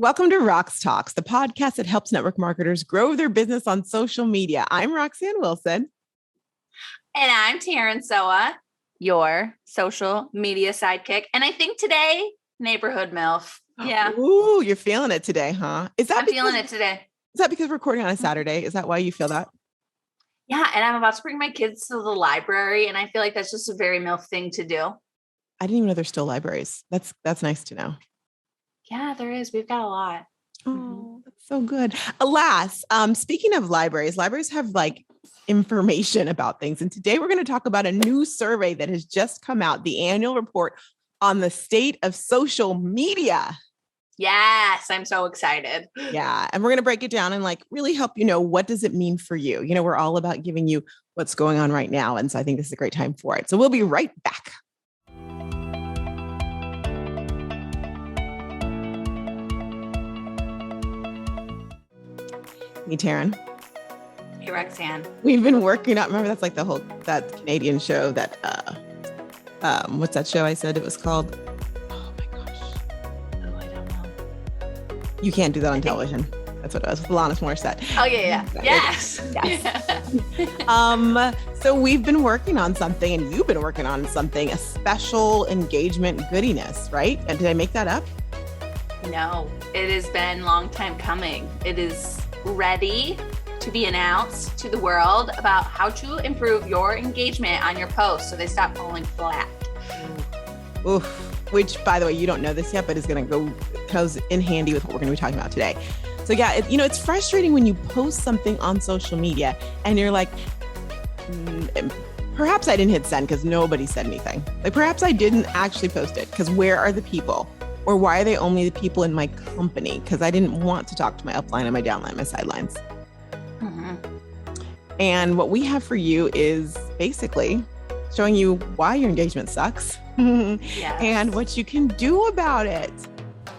Welcome to Roxtalks, the podcast that helps network marketers grow their business on social media. I'm Roxanne Wilson. And I'm Taryn Soa, your social media sidekick. And I think today, neighborhood MILF. Yeah. Ooh, you're feeling it today, huh? I'm feeling it today. Is that because we're recording on a Saturday? Is that why you feel that? Yeah. And I'm about to bring my kids to the library. And I feel like that's just a very MILF thing to do. I didn't even know there's still libraries. That's nice to know. Yeah, there is. We've got a lot. Oh, that's so good. Alas, speaking of libraries have like information about things. And today we're going to talk about a new survey that has just come out, the annual report on the state of social media. Yes, I'm so excited. Yeah. And we're going to break it down and like really help you know, what does it mean for you? You know, we're all about giving you what's going on right now. And so I think this is a great time for it. So we'll be right back. Hey, Taryn. Hey, Roxanne. We've been working out. Remember, that's like that Canadian show that, what's that show I said it was called? Oh my gosh. Oh, I don't know. You can't do that on television. That's what it was. With Alanis Morissette. Oh, yeah. Yes. So we've been working on something and you've been working on something, a special engagement goodiness, right? And did I make that up? No, it has been a long time coming. It is ready to be announced to the world about how to improve your engagement on your posts so they stop falling flat. Oof. Which, by the way, you don't know this yet, but is going to goes in handy with what we're going to be talking about today. So yeah, it's frustrating when you post something on social media and you're like, perhaps I didn't hit send because nobody said anything. Like perhaps I didn't actually post it because where are the people? Or why are they only the people in my company? Because I didn't want to talk to my upline and my downline, my sidelines. Mm-hmm. And what we have for you is basically showing you why your engagement sucks Yes. and what you can do about it.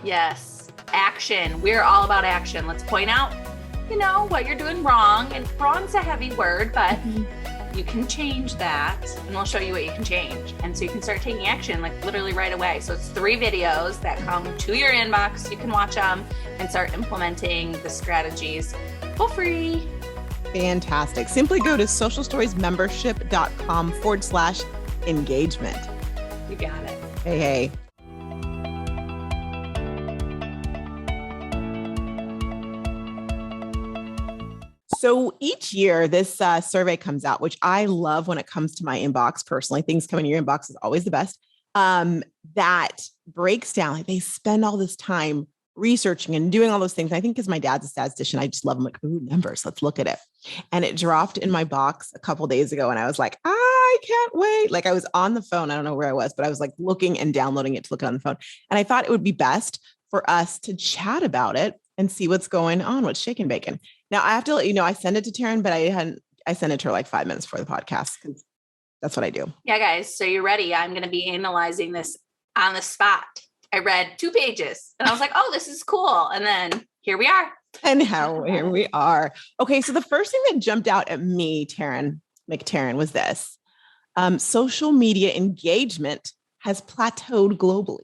Yes. Action. We're all about action. Let's point out, what you're doing wrong. And wrong's a heavy word, but you can change that and we'll show you what you can change. And so you can start taking action like literally right away. So it's 3 videos that come to your inbox. You can watch them and start implementing the strategies for free. Fantastic. Simply go to socialstoriesmembership.com/engagement. You got it. Hey. So each year this survey comes out, which I love when it comes to my inbox personally. Things come in your inbox is always the best. That breaks down, like they spend all this time researching and doing all those things. I think because my dad's a statistician, I just love them. Like, ooh, numbers, let's look at it. And it dropped in my box a couple of days ago. And I was like, I can't wait. Like I was on the phone. I don't know where I was, but I was like looking and downloading it to look at it on the phone. And I thought it would be best for us to chat about it and see what's going on, what's shaking bacon. Now I have to let you know, I sent it to Taryn, but I sent it to her like 5 minutes before the podcast because that's what I do. Yeah, guys. So you're ready. I'm going to be analyzing this on the spot. I read 2 pages and I was like, oh, this is cool. And then here we are. And here we are. Okay. So the first thing that jumped out at me, Taryn McTaryn, was this. Social media engagement has plateaued globally.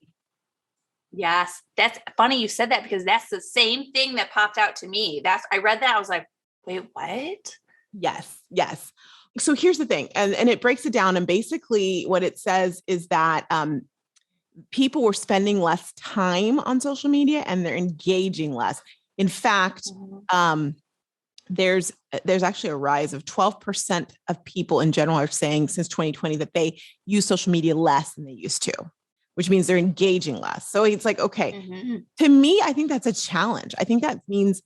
Yes. That's funny you said that because that's the same thing that popped out to me. I read that. I was like, wait, what? Yes. So here's the thing. And it breaks it down. And basically what it says is that people were spending less time on social media and they're engaging less. In fact, there's actually a rise of 12% of people in general are saying since 2020 that they use social media less than they used to, which means they're engaging less. So it's like, okay, to me, I think that's a challenge. I think that means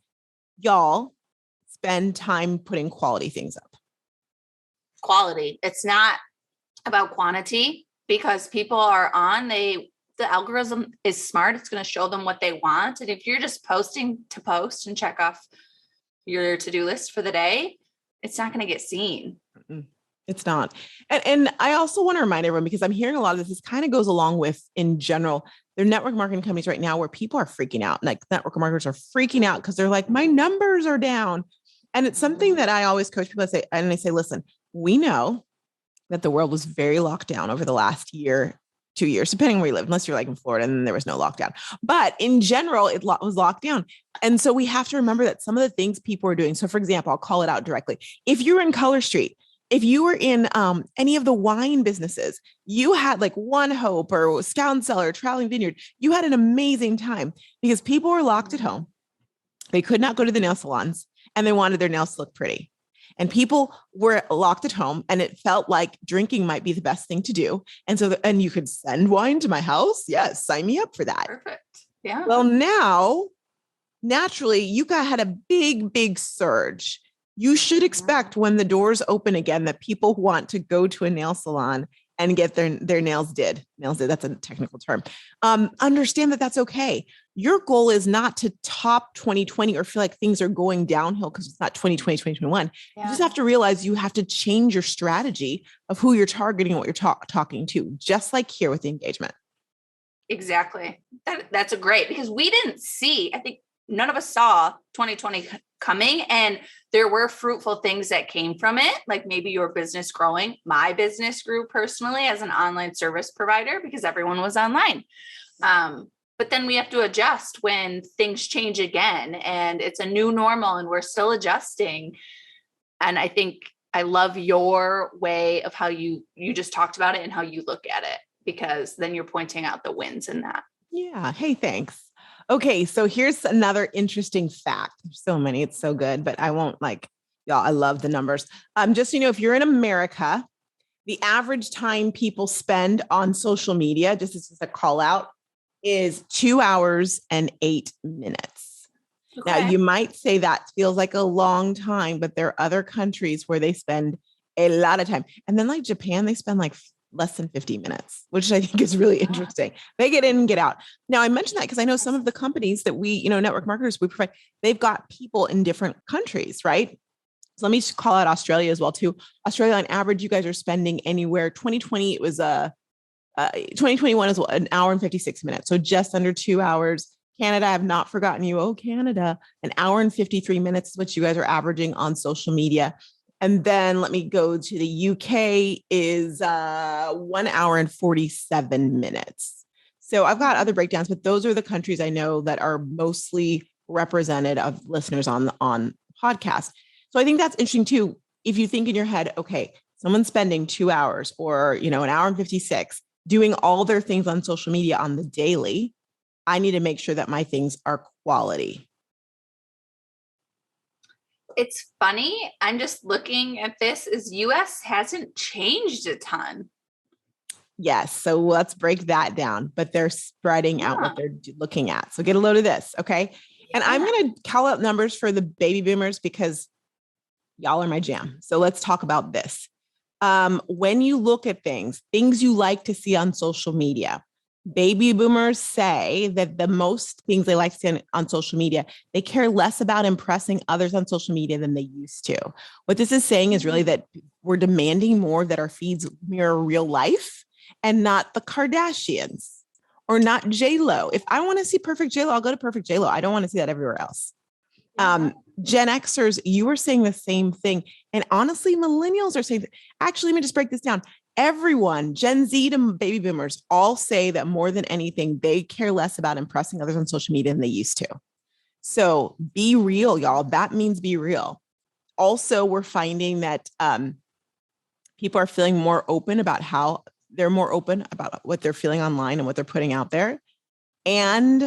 y'all spend time putting quality things up. Quality. It's not about quantity because people are on, the algorithm is smart. It's going to show them what they want. And if you're just posting to post and check off your to-do list for the day, it's not going to get seen. It's not. And I also want to remind everyone, because I'm hearing a lot of this kind of goes along with, in general, there are network marketing companies right now where people are freaking out. Like network marketers are freaking out because they're like, my numbers are down. And it's something that I always coach people. I say, listen, we know that the world was very locked down over the last year 2 years, depending where you live, unless you're like in Florida and then there was no lockdown. But in general, it was locked down. And so we have to remember that some of the things people are doing. So for example, I'll call it out directly. If you're in Color Street, if you were in any of the wine businesses, you had like One Hope or Scout and Cellar, Traveling Vineyard, you had an amazing time because people were locked at home. They could not go to the nail salons and they wanted their nails to look pretty. And people were locked at home and it felt like drinking might be the best thing to do. And so, and you could send wine to my house. Yes, sign me up for that. Perfect. Yeah. Well, now, naturally, you had a big surge. You should expect when the doors open again that people want to go to a nail salon and get their nails did. That's a technical term. Understand that that's okay. Your goal is not to top 2020 or feel like things are going downhill because it's not 2020, 2021. Yeah. You just have to realize you have to change your strategy of who you're targeting and what you're talking to, just like here with the engagement. Exactly. That's a great, because we didn't see, I think none of us saw 2020 coming, and there were fruitful things that came from it. Like maybe your business growing. My business grew personally as an online service provider because everyone was online. But then we have to adjust when things change again, and it's a new normal and we're still adjusting. And I think I love your way of how you just talked about it and how you look at it, because then you're pointing out the wins in that. Yeah. Hey, thanks. Okay. So here's another interesting fact. There's so many, it's so good, but I won't y'all, I love the numbers. Just, if you're in America, the average time people spend on social media, just as a call out, is 2 hours and 8 minutes. Okay. Now you might say that feels like a long time, but there are other countries where they spend a lot of time. And then like Japan, they spend like less than 50 minutes, which I think is really interesting. They get in and get out. Now I mentioned that because I know some of the companies that we, network marketers we provide, they've got people in different countries, right? So let me just call out Australia as well too. Australia on average, you guys are spending anywhere, 2020, it was 2021 is an hour and 56 minutes. So just under 2 hours. Canada, I have not forgotten you. Oh, Canada, an hour and 53 minutes is what you guys are averaging on social media. And then let me go to the UK is 1 hour and 47 minutes. So I've got other breakdowns, but those are the countries I know that are mostly represented of listeners on podcast. So I think that's interesting too. If you think in your head, okay, someone's spending 2 hours or, an hour and 56 doing all their things on social media on the daily, I need to make sure that my things are quality. It's funny. I'm just looking at this as US hasn't changed a ton. Yes. So let's break that down, but they're spreading out what they're looking at. So get a load of this. Okay. Yeah. And I'm going to call out numbers for the baby boomers because y'all are my jam. So let's talk about this. When you look at things you like to see on social media, baby boomers say that the most things they like to see on social media, they care less about impressing others on social media than they used to. What this is saying is really that we're demanding more that our feeds mirror real life and not the Kardashians or not J-Lo. If I want to see perfect J-Lo, I'll go to perfect J-Lo. I don't want to see that everywhere else. Gen Xers, you were saying the same thing. And honestly, millennials are saying, actually, let me just break this down. Everyone, Gen Z to baby boomers, all say that more than anything, they care less about impressing others on social media than they used to. So be real, y'all. That means be real. Also, we're finding that people are feeling more open about how they're more open about what they're feeling online and what they're putting out there. And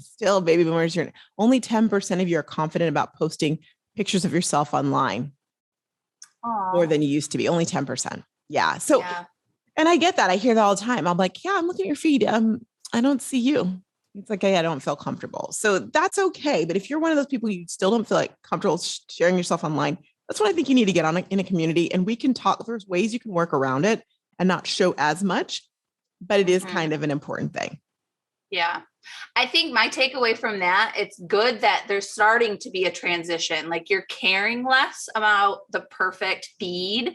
still, baby boomers, you're only 10% of you are confident about posting pictures of yourself online. Aww. More than you used to be, only 10%. Yeah. So, yeah. And I get that. I hear that all the time. I'm like, yeah, I'm looking at your feed. I don't see you. It's like, hey, I don't feel comfortable. So that's okay. But if you're one of those people, you still don't feel like comfortable sharing yourself online, that's what I think you need to get on in a community. And we can talk, there's ways you can work around it and not show as much, but it is kind of an important thing. Yeah. I think my takeaway from that, it's good that there's starting to be a transition. Like you're caring less about the perfect feed,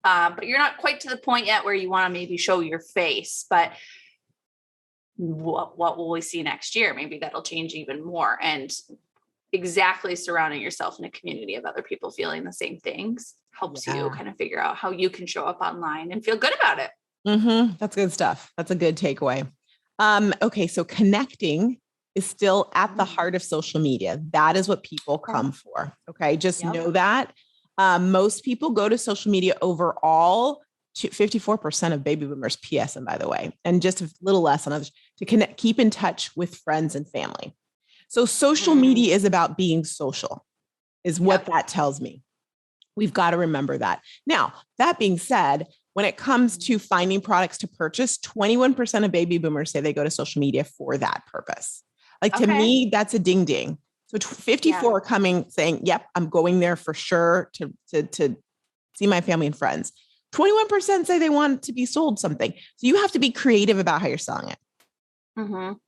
but you're not quite to the point yet where you want to maybe show your face. But what will we see next year? Maybe that'll change even more. And exactly surrounding yourself in a community of other people feeling the same things helps you kind of figure out how you can show up online and feel good about it. That's good stuff. That's a good takeaway. Okay, so connecting is still at the heart of social media. That is what people Okay. come for. Okay, just Yep. know that. Most people go to social media overall. 54% of baby boomers PSM, by the way, and just a little less on others to connect, keep in touch with friends and family. So social media is about being social, is what that tells me. We've got to remember that. Now, that being said, when it comes to finding products to purchase, 21% of baby boomers say they go to social media for that purpose. Like to me, that's a ding ding. So 54 are coming saying, yep, I'm going there for sure to see my family and friends. 21% say they want to be sold something. So you have to be creative about how you're selling it.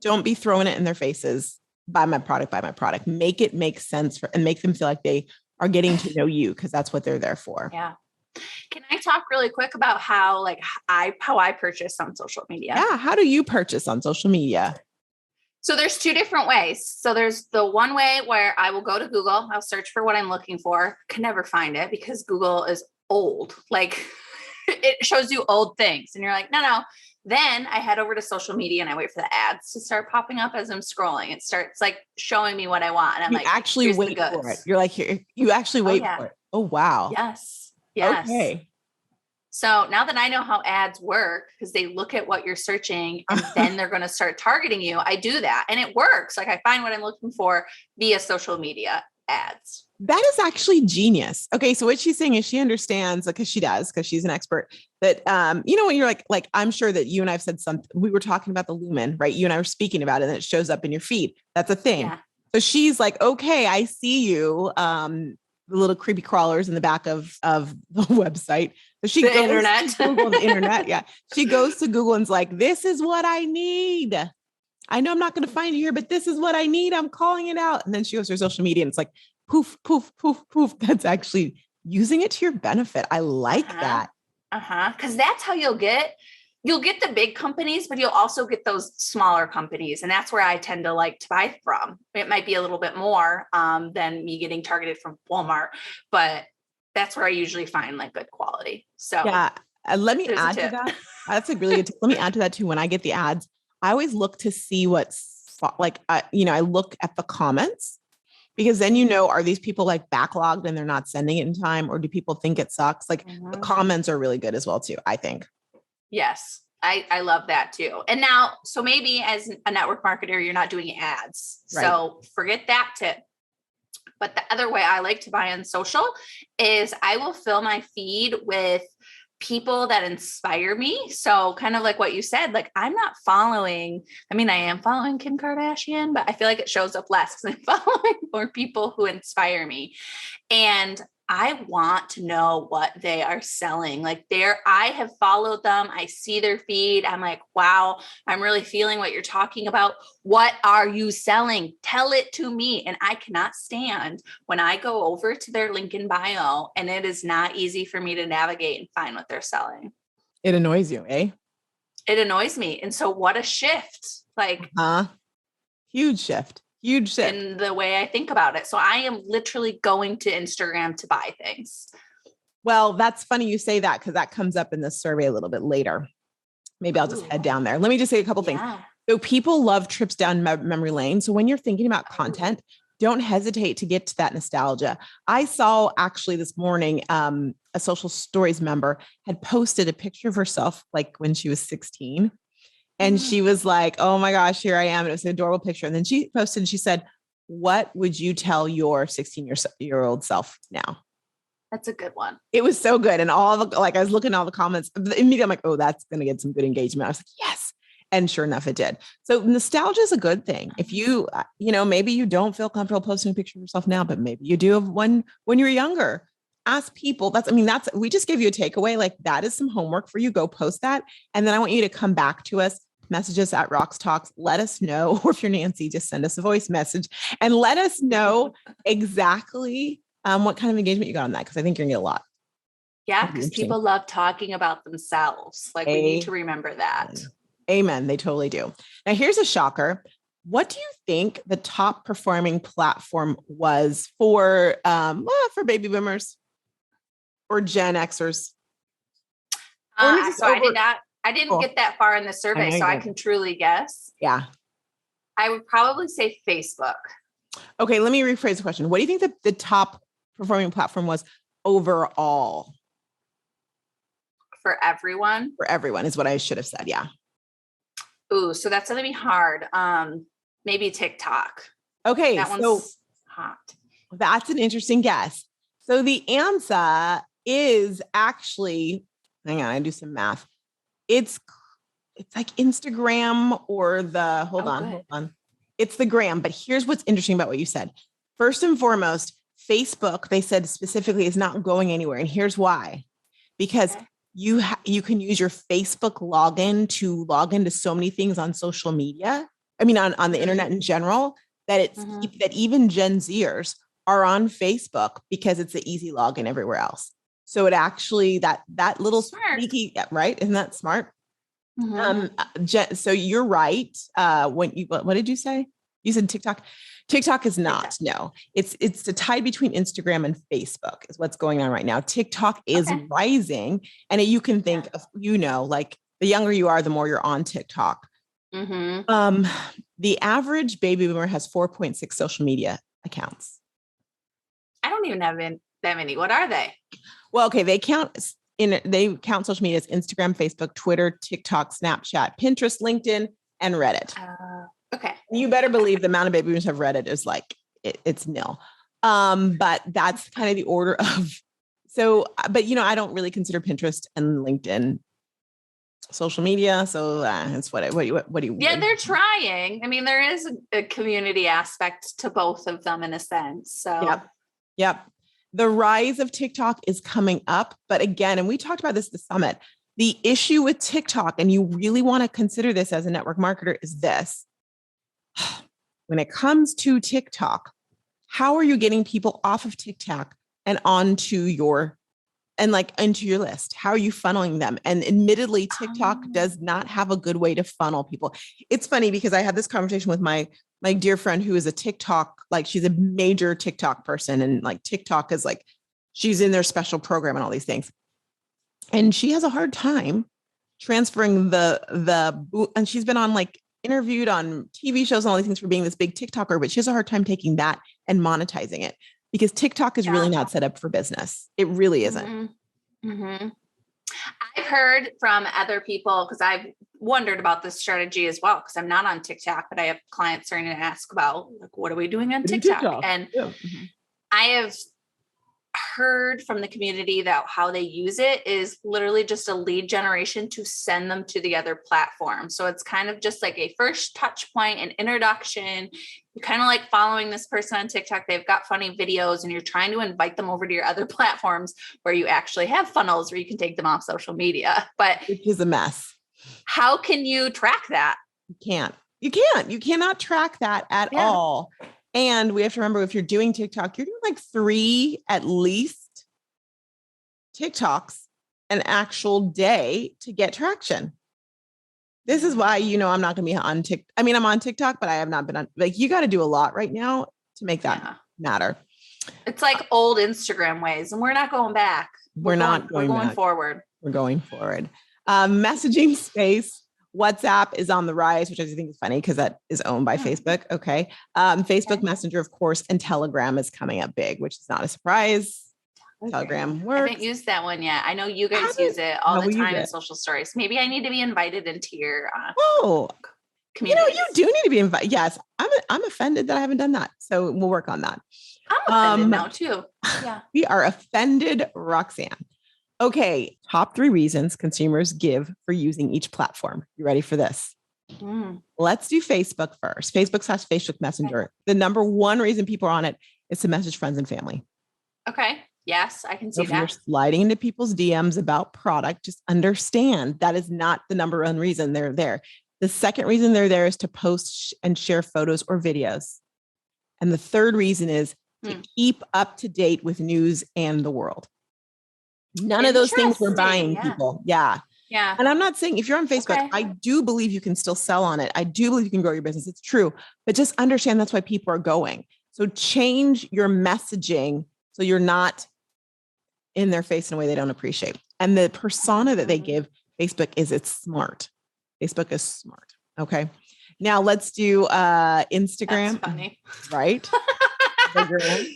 Don't be throwing it in their faces. Buy my product. Make it make sense and make them feel like they are getting to know you, because that's what they're there for. Yeah. Can I talk really quick about how I purchase on social media? Yeah. How do you purchase on social media? So there's two different ways. So there's the one way where I will go to Google. I'll search for what I'm looking for. Can never find it because Google is old. Like it shows you old things and you're like, no. Then I head over to social media and I wait for the ads to start popping up as I'm scrolling. It starts like showing me what I want. And I'm like, actually wait for it. You're like, here, you actually wait for it. Oh, wow. Yes. Okay. So now that I know how ads work, because they look at what you're searching and then they're going to start targeting you, I do that and it works. Like I find what I'm looking for via social media ads. That is actually genius. Okay. So what she's saying is she understands, because she does, because she's an expert, that, when you're like, I'm sure that you and I've said something, we were talking about the lumen, right? You and I were speaking about it and it shows up in your feed. That's a thing. Yeah. So she's like, okay, I see you. The little creepy crawlers in the back of the website. So she goes internet. to Google, the internet. Yeah. She goes to Google and's like, this is what I need. I know I'm not going to find you here, but this is what I need. I'm calling it out. And then she goes to her social media and it's like, poof, poof, poof, poof. That's actually using it to your benefit. I like that. Because that's how you'll get the big companies, but you'll also get those smaller companies. And that's where I tend to like to buy from. It might be a little bit more than me getting targeted from Walmart, but that's where I usually find like good quality. So yeah, let me add to that. That's a really good tip. Let me add to that too. When I get the ads, I always look to see what's like, I look at the comments, because then, are these people like backlogged and they're not sending it in time, or do people think it sucks? Like the comments are really good as well too, I think. Yes. I love that too. And now, so maybe as a network marketer, you're not doing ads. Right. So forget that tip. But the other way I like to buy on social is I will fill my feed with people that inspire me. So kind of like what you said, like I'm not following, I am following Kim Kardashian, but I feel like it shows up less because I'm following more people who inspire me. And I want to know what they are selling. Like I have followed them. I see their feed. I'm like, wow, I'm really feeling what you're talking about. What are you selling? Tell it to me. And I cannot stand when I go over to their link in bio and it is not easy for me to navigate and find what they're selling. It annoys you, eh? It annoys me. And so what a shift. Like, huge shift in the way I think about it. So I am literally going to Instagram to buy things. Well, that's funny you say that, because that comes up in the survey a little bit later. Maybe I'll just head down there. Let me just say a couple things. So people love trips down memory lane. So when you're thinking about content, don't hesitate to get to that nostalgia. I saw actually this morning, a social stories member had posted a picture of herself like when she was 16. And she was like, oh my gosh, here I am. And it was an adorable picture. And then she posted and she said, what would you tell your 16-year-old self now? That's a good one. It was so good. And I was looking at all the comments. Immediately I'm like, oh, that's going to get some good engagement. I was like, yes. And sure enough, it did. So nostalgia is a good thing. If you, maybe you don't feel comfortable posting a picture of yourself now, but maybe you do of when you were younger. Ask people. We just gave you a takeaway. Like that is some homework for you. Go post that. And then I want you to come back to us, message us at Roxtalks. Let us know, or if you're Nancy, just send us a voice message and let us know exactly what kind of engagement you got on that. Cause I think you're gonna get a lot. Yeah. Because people love talking about themselves. Like we need to remember that. Amen. They totally do. Now here's a shocker. What do you think the top performing platform was for baby boomers? Or Gen Xers? Or is this So I didn't Cool. get that far in the I survey, know so you I did. can truly guess. Yeah. I would probably say Facebook. Okay, let me rephrase the question. What do you think the top performing platform was overall For everyone. for everyone is what I should have said. Yeah. Ooh, so that's gonna be hard. Maybe TikTok. Okay, That so one's hot. that's an interesting guess. So the answer is actually, hang on, I do some math. It's like Instagram or hold on. It's the gram, but here's what's interesting about what you said. First and foremost, Facebook, they said specifically, is not going anywhere. And here's why. Because you can use your Facebook login to log into so many things on social media. I mean, on the internet in general, that that even Gen Zers are on Facebook because it's the easy login everywhere else. So it actually that little sneaky, right? Isn't that smart? So you're right. What did you say? You said TikTok. TikTok is not. No, it's the tide between Instagram and Facebook is what's going on right now. TikTok is rising, and you can think of, like the younger you are, the more you're on TikTok. The average baby boomer has 4.6 social media accounts. I don't even have that many. What are they? Well, okay, they count social media as Instagram, Facebook, Twitter, TikTok, Snapchat, Pinterest, LinkedIn, and Reddit. Okay. You better believe the amount of baby boomers have Reddit is like it's nil. But that's kind of the order of. So, but I don't really consider Pinterest and LinkedIn social media. So that's what do you? Yeah, they're trying. I mean, there is a community aspect to both of them in a sense. So. Yep. The rise of TikTok is coming up, but again, and we talked about this at the summit. The issue with TikTok, and you really want to consider this as a network marketer, is this. When it comes to TikTok, how are you getting people off of TikTok and into your list? How are you funneling them? And admittedly, TikTok does not have a good way to funnel people. It's funny because I had this conversation with my dear friend who is a TikTok, she's a major TikTok person. And TikTok is she's in their special program and all these things. And she has a hard time transferring and she's been on interviewed on TV shows and all these things for being this big TikToker, but she has a hard time taking that and monetizing it because TikTok is really not set up for business. It really isn't. I've heard from other people because I've wondered about this strategy as well because I'm not on TikTok, but I have clients starting to ask about what are we doing on TikTok? And I have heard from the community that how they use it is literally just a lead generation to send them to the other platform. So it's kind of just like a first touch point, an introduction. You're kind of like following this person on TikTok. They've got funny videos and you're trying to invite them over to your other platforms where you actually have funnels where you can take them off social media. But which is a mess. How can you track that? You cannot track that at all. And we have to remember if you're doing TikTok, you're doing 3 at least TikToks an actual day to get traction. This is why, I'm not going to be on TikTok. I mean, I'm on TikTok, but I have not been on, you got to do a lot right now to make that matter. It's like old Instagram ways and we're not going back. We're going forward. We're going forward. Messaging space. WhatsApp is on the rise, which I think is funny because that is owned by Facebook. Okay. Facebook Messenger, of course, and Telegram is coming up big, which is not a surprise. Telegram works. I haven't used that one yet. I know you guys use it all the time in social stories. Maybe I need to be invited into your community. You do need to be invited. Yes. I'm offended that I haven't done that. So we'll work on that. I'm offended now too. Yeah. We are offended, Roxanne. Okay, top 3 reasons consumers give for using each platform. You ready for this? Let's do Facebook first. Facebook Messenger. Okay. The number 1 reason people are on it is to message friends and family. Okay. Yes, I can see if that. You're sliding into people's DMs about product, just understand that is not the number 1 reason they're there. The second reason they're there is to post and share photos or videos. And the third reason is to keep up to date with news and the world. None of those things were buying people. Yeah. And I'm not saying if you're on Facebook, I do believe you can still sell on it. I do believe you can grow your business. It's true. But just understand that's why people are going. So change your messaging so you're not in their face in a way they don't appreciate. And the persona that they give Facebook is it's smart. Facebook is smart. Okay. Now let's do Instagram. That's funny. Right? The gram.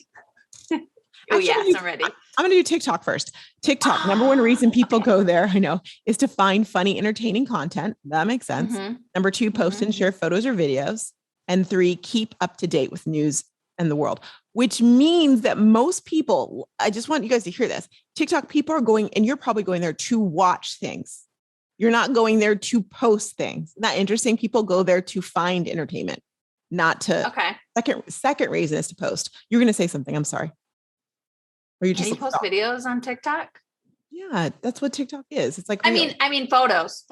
Oh, yes, I'm ready. I'm going to do TikTok first. TikTok, number one reason people go there, I know, is to find funny, entertaining content. That makes sense. Number two, post and share photos or videos. And three, keep up to date with news and the world, which means that most people, I just want you guys to hear this. TikTok people are going, and you're probably going there to watch things. You're not going there to post things. Not interesting. People go there to find entertainment, not to. Okay. Second reason is to post. You're going to say something. I'm sorry. Or you just Can you post videos on TikTok? Yeah, that's what TikTok is. It's like I mean photos.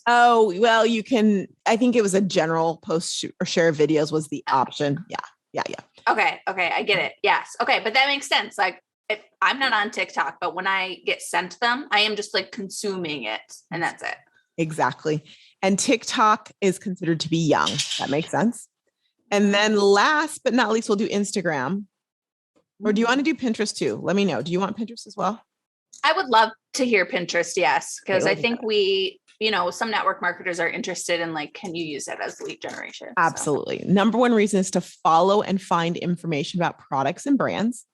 Oh, well, you can. I think it was a general post or share videos was the option. Yeah. Okay, I get it. Yes. Okay, but that makes sense. Like if I'm not on TikTok, but when I get sent them, I am just like consuming it, and that's it. Exactly. And TikTok is considered to be young. That makes sense. And then last but not least, we'll do Instagram. Or do you want to do Pinterest too? Let me know. Do you want Pinterest as well? I would love to hear Pinterest. Yes. Because I think some network marketers are interested in like, can you use it as lead generation? Absolutely. So. Number one reason is to follow and find information about products and brands.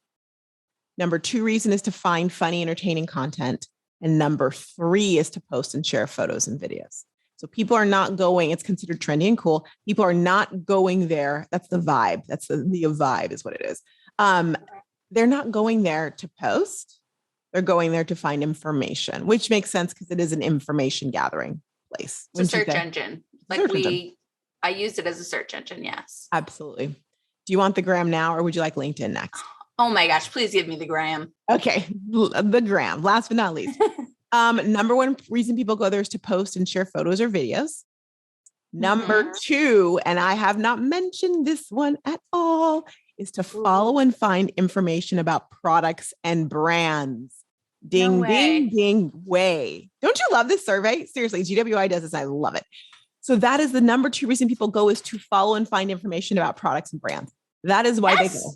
Number two reason is to find funny, entertaining content. And number three is to post and share photos and videos. So people are not going, it's considered trendy and cool. People are not going there. That's the vibe. That's the vibe is what it is. They're not going there to post. They're going there to find information, which makes sense because it is an information gathering place. It's a search engine. I used it as a search engine. Yes. Absolutely. Do you want the gram now or would you like LinkedIn next? Oh my gosh, please give me the gram. Okay. The gram, last but not least. Number one reason people go there is to post and share photos or videos. Number two, and I have not mentioned this one at all, is to follow and find information about products and brands. Ding, ding, ding, way. Don't you love this survey? Seriously, GWI does this. I love it. So that is the number two reason people go is to follow and find information about products and brands. That is why they go.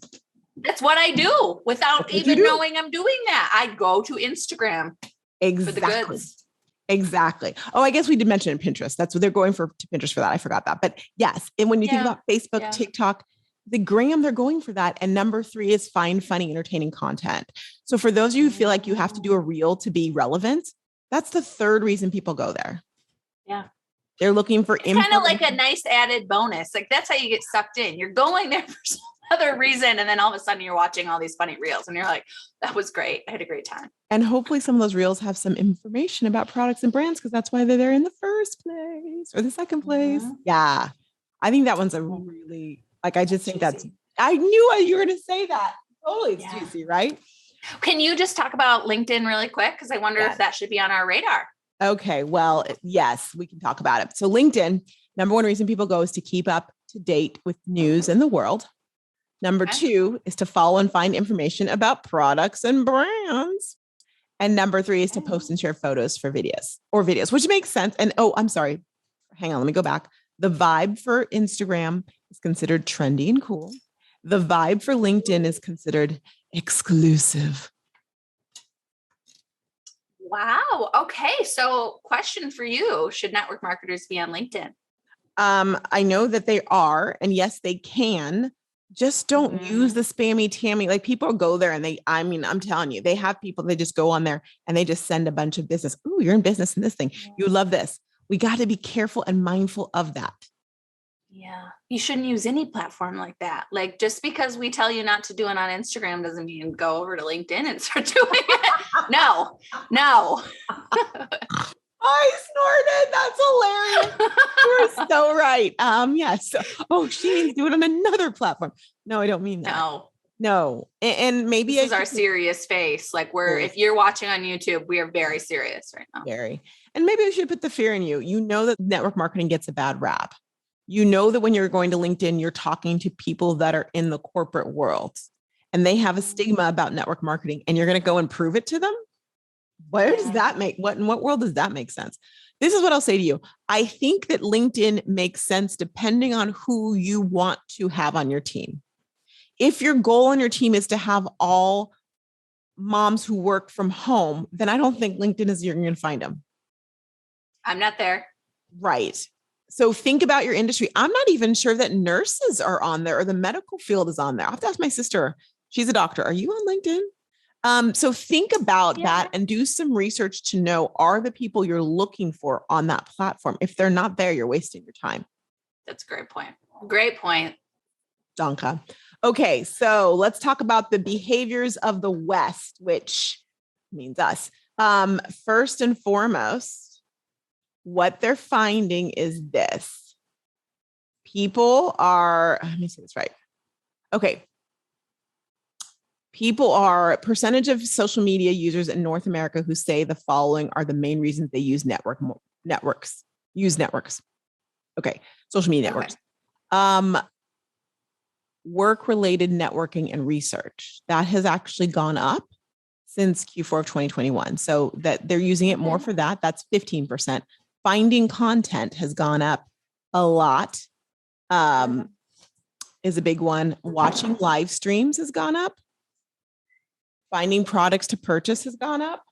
That's what I do without even knowing I'm doing that. I go to Instagram. Exactly. For the goods. Exactly. Oh, I guess we did mention Pinterest. That's what they're going to Pinterest for that. I forgot that. But yes. And when you think about Facebook, TikTok, the gram, they're going for that. And number three is find funny, entertaining content. So for those of you who feel like you have to do a reel to be relevant, that's the third reason people go there. Yeah. They're looking for kind of like a nice added bonus. Like that's how you get sucked in. You're going there for some other reason. And then all of a sudden you're watching all these funny reels and you're like, that was great. I had a great time. And hopefully some of those reels have some information about products and brands because that's why they're there in the first place or the second place. Yeah. I think that one's a really, like, I just think juicy. I knew you were going to say that. Totally. It's juicy, right? Can you just talk about LinkedIn really quick? Because I wonder if that should be on our radar. Okay. Well, yes, we can talk about it. So LinkedIn, number one reason people go is to keep up to date with news in the world. Number two is to follow and find information about products and brands. And number three is to post and share photos for videos, which makes sense. And I'm sorry. Hang on. Let me go back. The vibe for Instagram is considered trendy and cool. The vibe for LinkedIn is considered exclusive. Wow. Okay. So question for you. Should network marketers be on LinkedIn? I know that they are, and yes, they can. Just don't use the spammy tammy. Like people go there and I'm telling you, they have people, they just go on there and they just send a bunch of business. Ooh, you're in business in this thing. You love this. We got to be careful and mindful of that. Yeah. You shouldn't use any platform like that. Like just because we tell you not to do it on Instagram doesn't mean go over to LinkedIn and start doing it. No. I snorted. That's hilarious. You're so right. Yes. Oh, she means do it on another platform. No, I don't mean that. No. And maybe this is our serious face. Like if you're watching on YouTube, we are very serious right now. Very. And maybe we should put the fear in you. You know that network marketing gets a bad rap. You know that when you're going to LinkedIn, you're talking to people that are in the corporate world and they have a stigma about network marketing and you're going to go and prove it to them. Where does that in what world does that make sense? This is what I'll say to you. I think that LinkedIn makes sense depending on who you want to have on your team. If your goal on your team is to have all moms who work from home, then I don't think LinkedIn is you're going to find them. I'm not there. Right. So think about your industry. I'm not even sure that nurses are on there or the medical field is on there. I have to ask my sister. She's a doctor. Are you on LinkedIn? So think about that and do some research to know, are the people you're looking for on that platform? If they're not there, you're wasting your time. That's a great point. Great point. Donka. Okay, so let's talk about the behaviors of the West, which means us. First and foremost, what they're finding is this. People are, let me say this right. Okay. People are percentage of social media users in North America who say the following are the main reasons they use networks. Okay. Social media networks. Work-related networking and research. That has actually gone up since Q4 of 2021. So that they're using it more for that. That's 15%. Finding content has gone up a lot. Is a big one. Watching live streams has gone up. Finding products to purchase has gone up.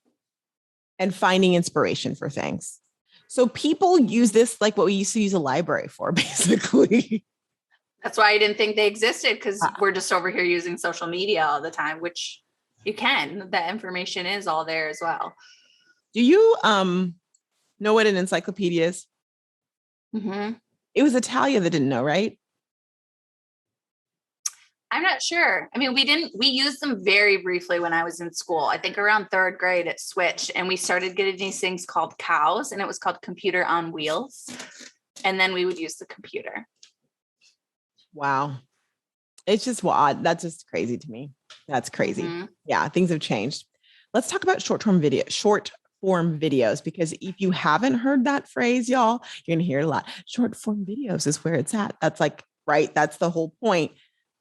And finding inspiration for things. So people use this like what we used to use a library for, basically. That's why I didn't think they existed, because we're just over here using social media all the time, which you can. The information is all there as well. Do you know what an encyclopedia is? Mm-hmm. It was Italia that didn't know, right? I'm not sure. I mean, we used them very briefly when I was in school. I think around third grade it switched and we started getting these things called cows, and it was called Computer on Wheels. And then we would use the computer. Wow. It's just odd. That's just crazy to me. That's crazy. Mm-hmm. Yeah, things have changed. Let's talk about short form videos, because if you haven't heard that phrase, y'all, you're going to hear it a lot. Short form videos is where it's at. That's like, right. That's the whole point.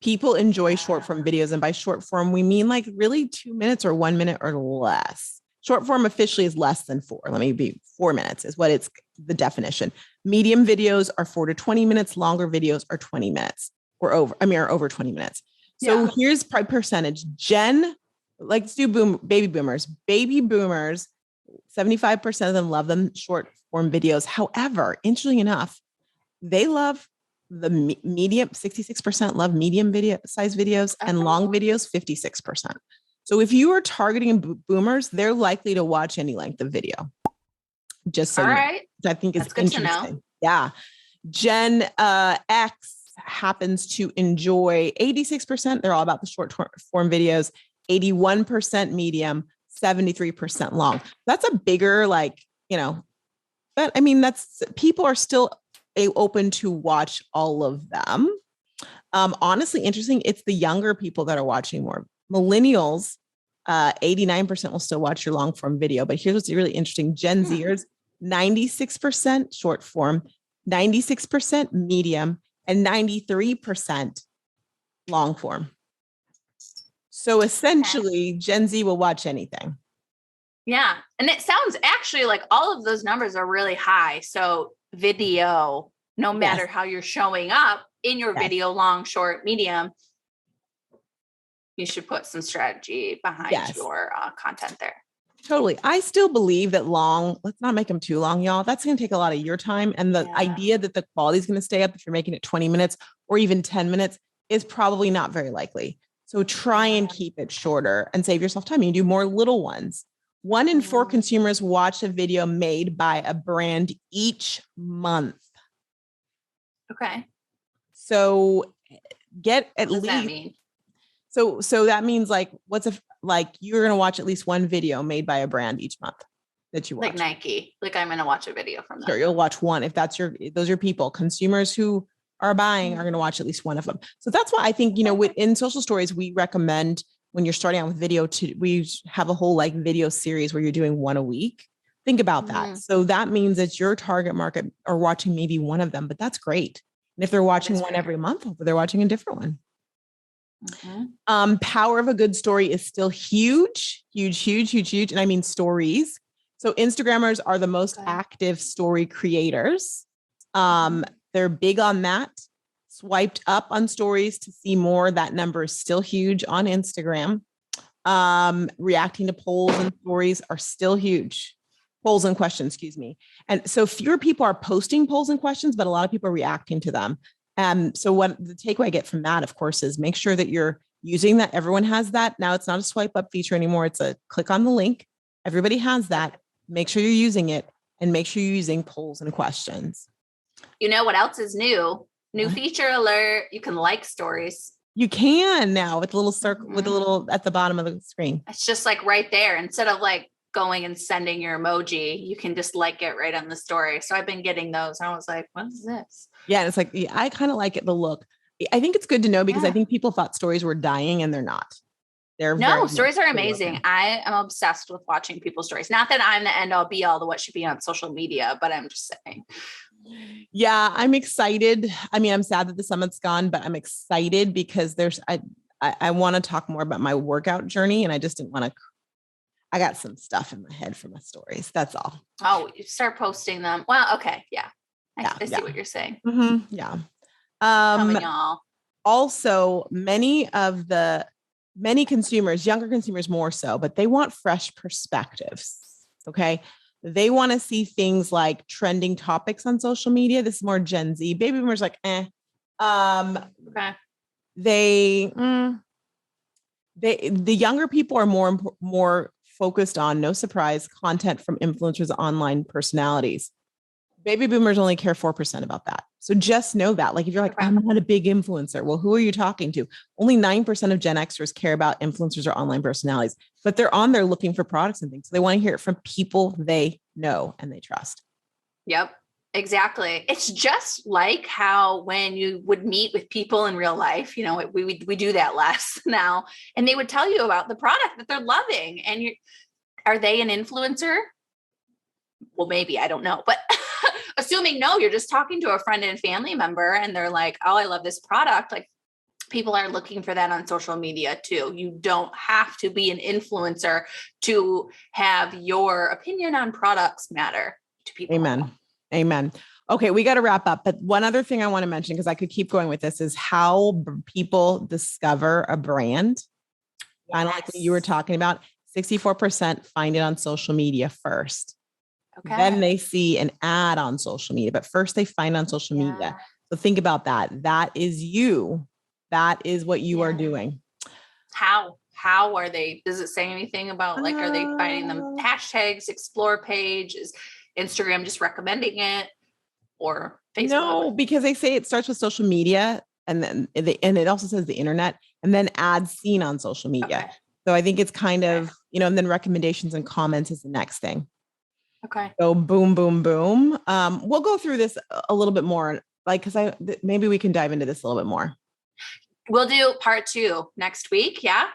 People enjoy short form videos. And by short form, we mean like really 2 minutes or 1 minute or less. Short form officially is less than 4. Let me be 4 minutes is what it's the definition. Medium videos are 4 to 20 minutes. Longer videos are 20 minutes or over. Are over 20 minutes. So here's percentage. Let's do baby boomers. Baby boomers, 75% of them love them short form videos. However, interestingly enough, they love the medium, 66% love medium video size videos, and long videos, 56%. So if you are targeting boomers, they're likely to watch any length of video. Just so I think it's interesting. Yeah. Gen X happens to enjoy 86%. They're all about the short form videos, 81% medium, 73% long. That's a bigger, but I mean, people are still open to watch all of them. Honestly, interesting. It's the younger people that are watching more. Millennials, 89% will still watch your long form video. But here's what's really interesting. Gen Zers, 96% short form, 96% medium, and 93% long form. So essentially, Gen Z will watch anything. Yeah. And it sounds actually like all of those numbers are really high. So video, no matter how you're showing up in your video, long, short, medium, you should put some strategy behind your content there. Totally. I still believe that long, let's not make them too long, y'all. That's going to take a lot of your time. And the idea that the quality is going to stay up if you're making it 20 minutes or even 10 minutes is probably not very likely. So try and keep it shorter and save yourself time. You do more little ones. 1 in 4 consumers watch a video made by a brand each month. Okay. So get at least. What does that mean? So that means you're going to watch at least one video made by a brand each month that you watch. Like Nike. Like I'm going to watch a video from them. Sure, you'll watch one. If those are people, consumers who are buying are going to watch at least one of them. So that's why I think, within Social Stories, we recommend when you're starting out with video we have a whole video series where you're doing one a week. Think about that. So that means that your target market are watching maybe one of them, but that's great. And if they're watching one every month, they're watching a different one. Power of a good story is still huge. And I mean stories. So Instagrammers are the most active story creators. They're big on that. Swiped up on stories to see more. That number is still huge on Instagram. Reacting to polls and stories are still huge. Polls and questions, excuse me. And so fewer people are posting polls and questions, but a lot of people are reacting to them. So what the takeaway I get from that, of course, is make sure that you're using that. Everyone has that. Now it's not a swipe up feature anymore. It's a click on the link. Everybody has that. Make sure you're using it and make sure you're using polls and questions. You know what else is new? New feature alert. You can like stories. You can now with a little circle, with a little at the bottom of the screen. It's just like right there. Instead of like going and sending your emoji, you can just like it right on the story. So I've been getting those. I was like, what is this? Yeah. And it's like, I kind of like it, the look. I think it's good to know because I think people thought stories were dying and they're not. No, stories are amazing. I am obsessed with watching people's stories. Not that I'm the end all be all to what should be on social media, but I'm just saying. Yeah, I'm excited. I mean, I'm sad that the summit's gone, but I'm excited because I want to talk more about my workout journey, and I just didn't want to. I got some stuff in my head for my stories. That's all. Oh, you start posting them. Well, okay, yeah, I see what you're saying. Mm-hmm. Yeah. Y'all. Also, many consumers, younger consumers more so, but they want fresh perspectives. Okay. They want to see things like trending topics on social media. This is more Gen Z. Baby boomers like, eh. Okay. The younger people are more focused on, no surprise, content from influencers, online personalities. Baby boomers only care 4% about that. So just know that. Like if you're like, I'm not a big influencer. Well, who are you talking to? Only 9% of Gen Xers care about influencers or online personalities, but they're on there looking for products and things. So they want to hear it from people they know and they trust. Yep, exactly. It's just like how when you would meet with people in real life, you know, we do that less now, and they would tell you about the product that they're loving. And are they an influencer? Well, maybe, I don't know, but assuming no, you're just talking to a friend and family member and they're like, oh, I love this product. Like people are looking for that on social media too. You don't have to be an influencer to have your opinion on products matter to people. Amen. Okay. We got to wrap up, but one other thing I want to mention, because I could keep going with this, is how people discover a brand. Kind of like what you were talking about. 64% find it on social media first. Okay. Then they see an ad on social media, but first they find on social media. So think about that. That is you. That is what you are doing. How are they? Does it say anything about like, are they finding them hashtags, explore page? Is Instagram just recommending it or Facebook? No, because they say it starts with social media and then it also says the internet and then ads seen on social media. Okay. So I think it's kind of, and then recommendations and comments is the next thing. Okay. So boom, boom, boom. We'll go through this a little bit more, like, because maybe we can dive into this a little bit more. We'll do part 2 next week. Yeah.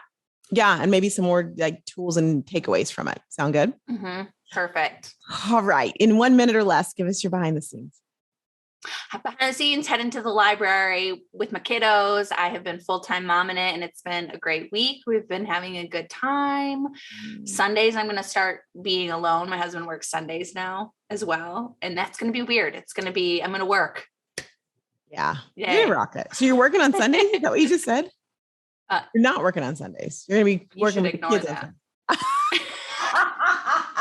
Yeah. And maybe some more like tools and takeaways from it. Sound good? Mm-hmm. Perfect. All right. In 1 minute or less, give us your behind the scenes. Behind the scenes, head into the library with my kiddos. I have been full-time mom in it and it's been a great week. We've been having a good time. Sundays, I'm going to start being alone. My husband works Sundays now as well. And that's going to be weird. I'm going to work. Yeah. You're going to rock it. So you're working on Sundays? Is that what you just said? You're not working on Sundays. You're going to be working with the kids. That.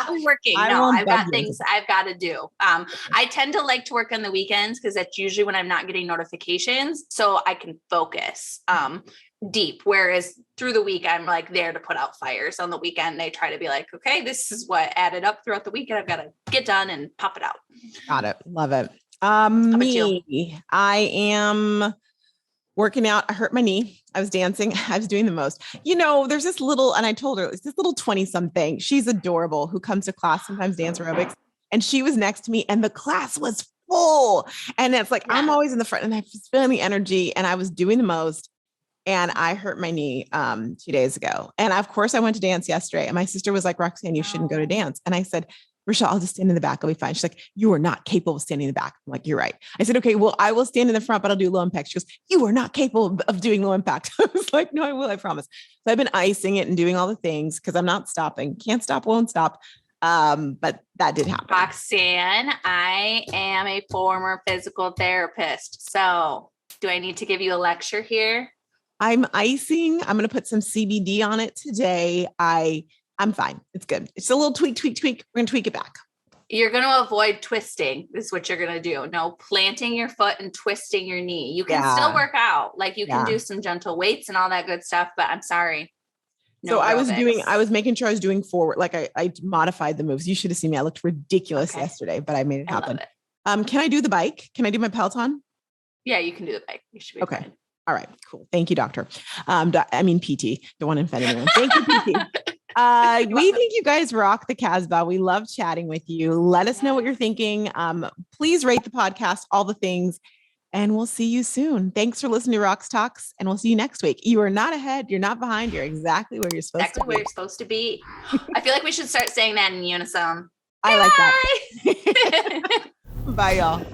I'm working. No, I've got things I've got to do. I tend to like to work on the weekends because that's usually when I'm not getting notifications. So I can focus deep. Whereas through the week, I'm like there to put out fires. On the weekend, they try to be like, okay, this is what added up throughout the weekend. I've got to get done and pop it out. Got it. Love it. Me, I am working out. I hurt my knee. I was dancing. I was doing the most, there's this little, and I told her it's this little 20 something. She's adorable who comes to class, sometimes dance aerobics. And she was next to me and the class was full. And it's like, I'm always in the front and I was feeling the energy and I was doing the most. And I hurt my knee 2 days ago. And of course I went to dance yesterday and my sister was like, Roxanne, you shouldn't go to dance. And I said, Rochelle, I'll just stand in the back. I'll be fine. She's like, you are not capable of standing in the back. I'm like, you're right. I said, okay, well, I will stand in the front, but I'll do low impact. She goes, you are not capable of doing low impact. I was like, no, I will. I promise. So I've been icing it and doing all the things because I'm not stopping. Can't stop, won't stop. But that did happen. Roxanne, I am a former physical therapist. So do I need to give you a lecture here? I'm icing. I'm going to put some CBD on it today. I'm fine. It's good. It's a little tweak. We're going to tweak it back. You're going to avoid twisting. This is what you're going to do. No planting your foot and twisting your knee. You can still work out. Like you can do some gentle weights and all that good stuff, but I'm sorry. No, I was making sure I was doing forward. Like I modified the moves. You should have seen me. I looked ridiculous yesterday, but I made it happen. Can I do the bike? Can I do my Peloton? Yeah, you can do the bike. You should be okay. Fine. All right, cool. Thank you, doctor. I mean, PT. Don't want to offend anyone. Thank you, PT. We think you guys rock the Casbah. We love chatting with you. Let us know what you're thinking. Please rate the podcast, all the things, and we'll see you soon. Thanks for listening to Roxtalks, and we'll see you next week. You are not ahead. You're not behind. You're exactly where you're supposed to be. Where you're supposed to be. I feel like we should start saying that in unison. I like that. Bye, y'all.